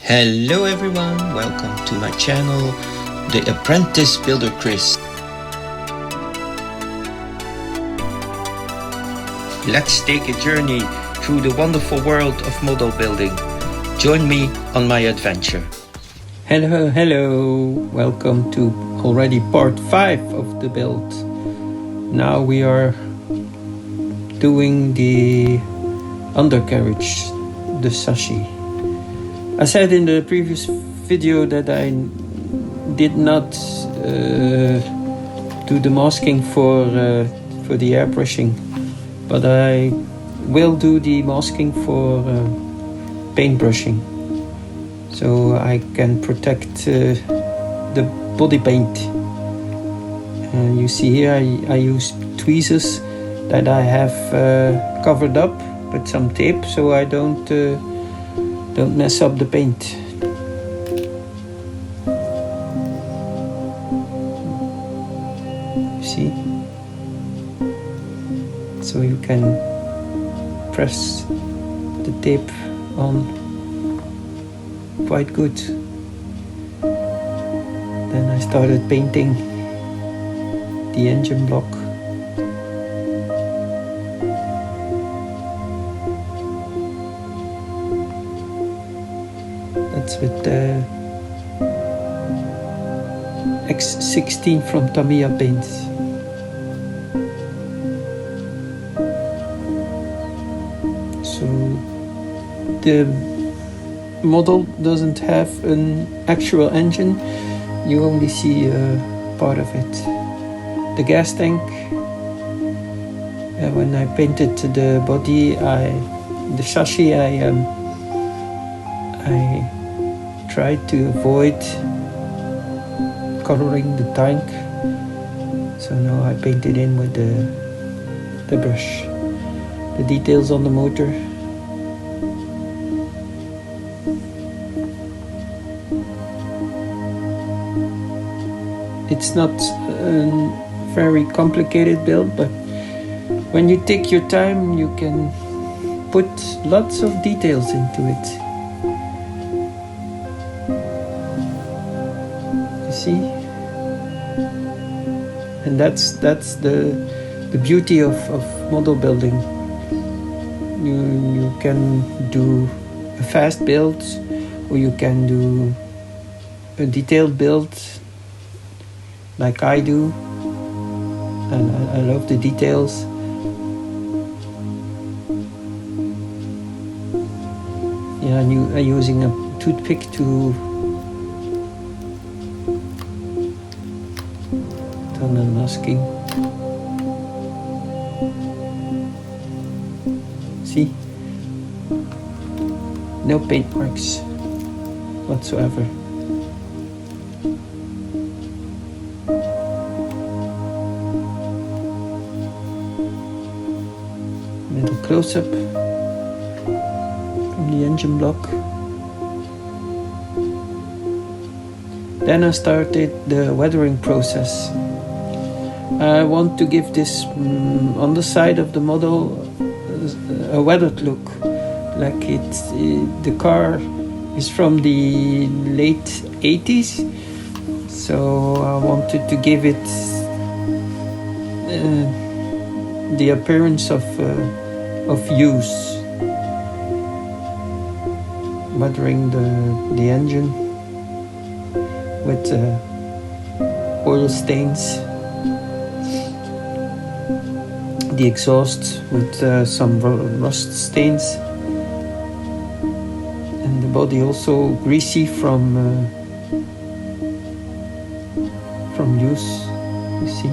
Hello everyone, welcome to my channel, The Apprentice Builder Chris. Let's take a journey through the wonderful world of model building. Join me on my adventure. Hello, welcome to already part 5 of the build. Now we are doing the undercarriage, the sashi. I said in the previous video that I did not do the masking for the airbrushing, but I will do the masking for paintbrushing, so I can protect the body paint. And you see here I use tweezers that I have covered up with some tape, so I don't mess up the paint. You see? So you can press the tape on quite good. Then I started painting the engine block. That's with the X16 from Tamiya paints. So the model doesn't have an actual engine, you only see part of it. The gas tank, when I painted the body, the chassis, I tried to avoid coloring the tank, so now I painted in with the brush. The details on the motor. It's not a very complicated build, but when you take your time you can put lots of details into it. See, and that's the beauty of model building. You can do a fast build, or you can do a detailed build like I do, and I love the details. Yeah, I'm using a toothpick to tunnel masking. See? No paint marks whatsoever. Little close-up from the engine block. Then I started the weathering process. I want to give this on the side of the model a weathered look, like the car is from the late 80s, so I wanted to give it the appearance of use. Weathering the engine with oil stains, the exhaust with some rust stains, and the body also greasy from use. You see,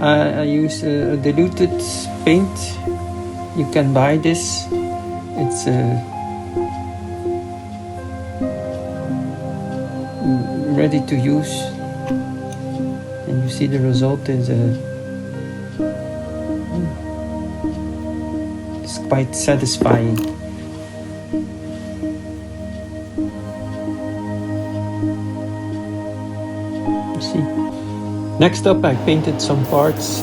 I use a diluted paint. You can buy this. It's ready to use, and you see the result is it's quite satisfying. You see. Next up, I painted some parts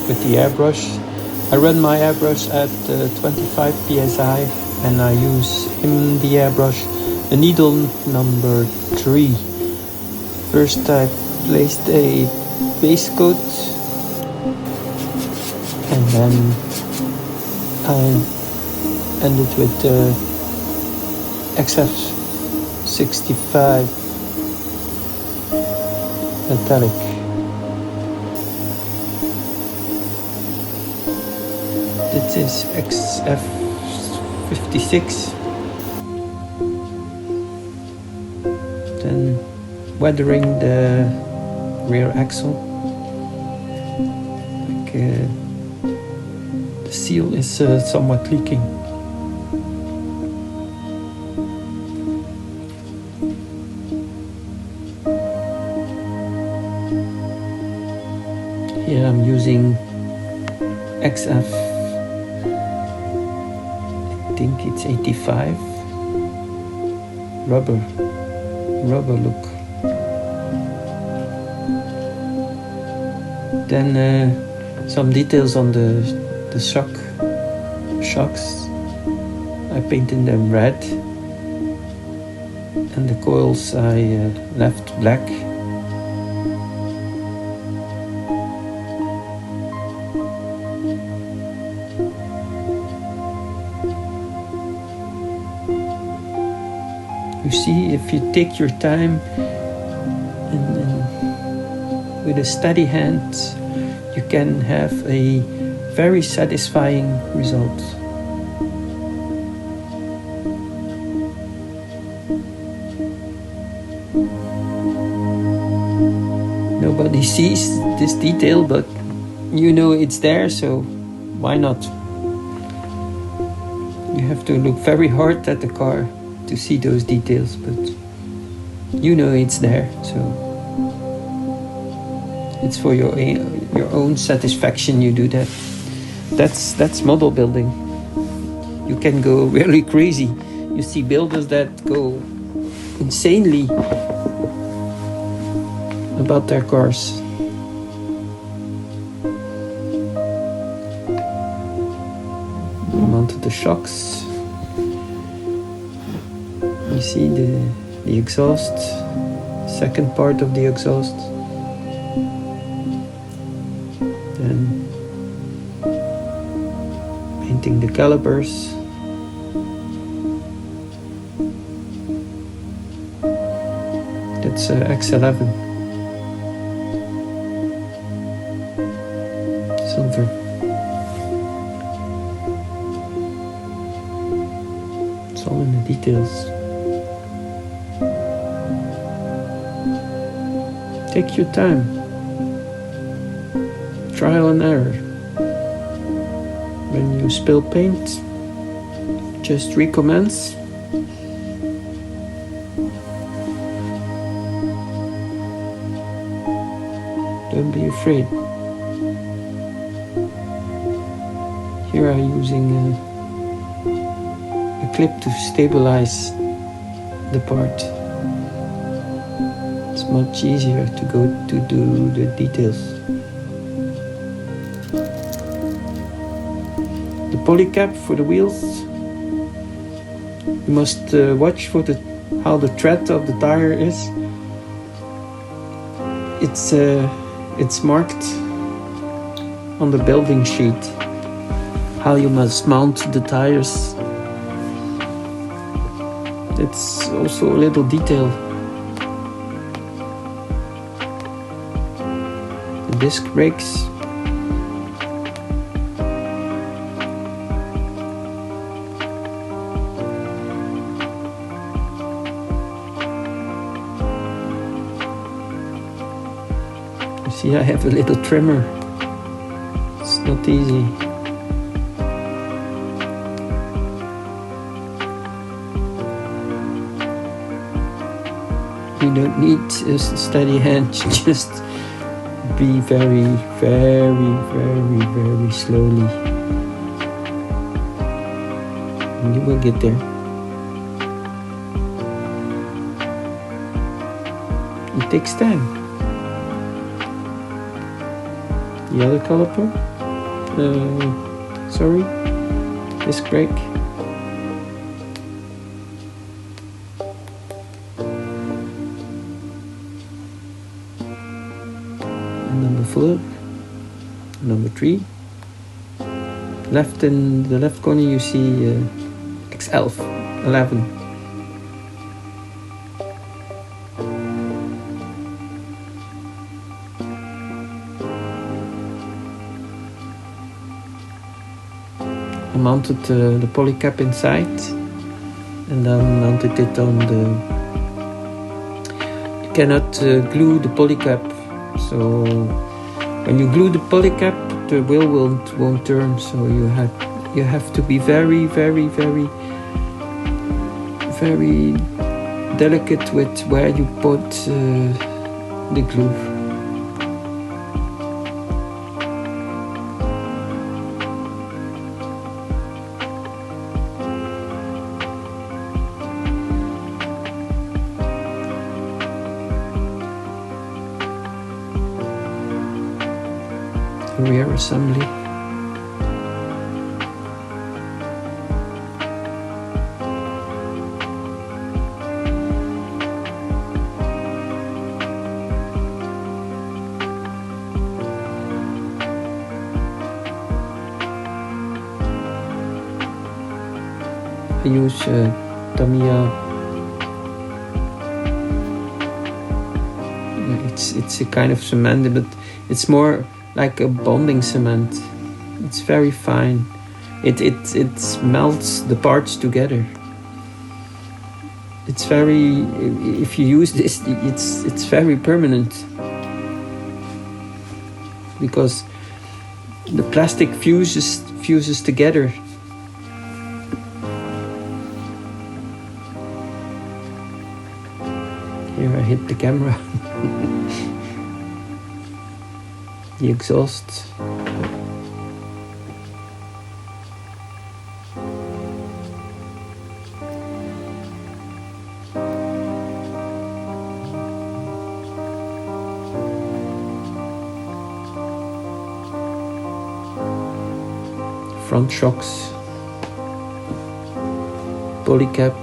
with the airbrush. I run my airbrush at 25 psi and I use in the airbrush the needle number 3. First I placed a base coat and then I ended with XF65 metallic. This is XF56. Then weathering the rear axle. Like, the seal is somewhat leaking. Here I'm using XF, I think it's 85, rubber look. Then some details on the shocks. I painted them red, and the coils I left black. You see, if you take your time and with a steady hand, you can have a very satisfying result. Nobody sees this detail, but you know it's there, so why not? You have to look very hard at the car to see those details, but you know it's there, so it's for your own satisfaction you do that. That's model building. You can go really crazy. You see builders that go insanely about their cars. Mounted the shocks. You see the exhaust, second part of the exhaust. Then painting the calipers. That's X11. Silver. It's all in the details. Take your time. Trial and error. When you spill paint, just recommence. Don't be afraid. Here I'm using a clip to stabilize the part. It's much easier to go to do the details. The polycap for the wheels. You must watch for how the tread of the tire is. It's marked on the building sheet how you must mount the tires. It's also a little detail. The disc brakes. You see, I have a little trimmer. It's not easy. You don't need a steady hand, just be very, very, very, very slowly. And you will get there. It takes time. The other caliper, sorry, disc brake. And number 4, number 3. Left in the left corner you see XL11. I mounted the polycap inside and then mounted it on the... You cannot glue the polycap, so when you glue the polycap the wheel won't turn, so you have to be very delicate with where you put the glue. Rear assembly. I use Tamiya. It's a kind of cement, but it's more like a bonding cement. It's very fine. It melts the parts together. It's very, if you use this, it's very permanent, because the plastic fuses together. Here I hit the camera. The exhaust. Front shocks. Polycap.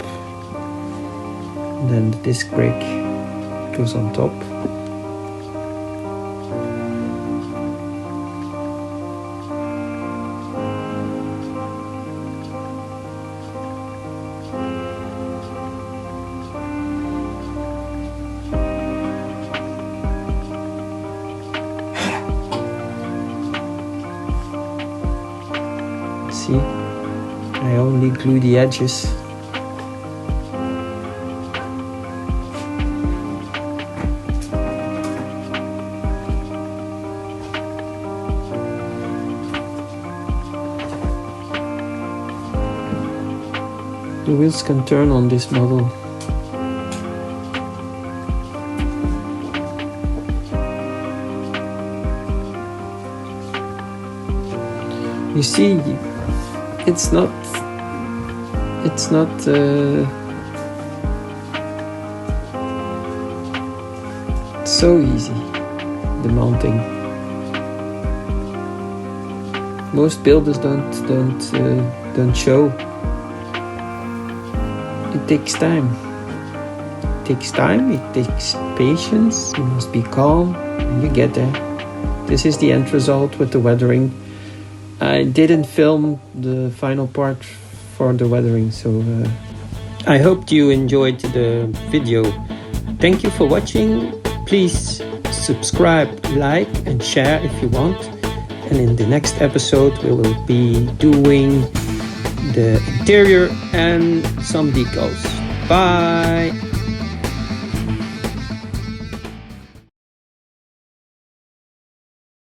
And then the disc brake goes on top. See, I only glue the edges. The wheels can turn on this model. You see, it's not so easy, the mounting. Most builders don't show. It takes time. It takes time, it takes patience. You must be calm and you get there. This is the end result with the weathering. I didn't film the final part for the weathering, so I hope you enjoyed the video. Thank you for watching. Please subscribe, like and share if you want. And in the next episode we will be doing the interior and some decals. Bye!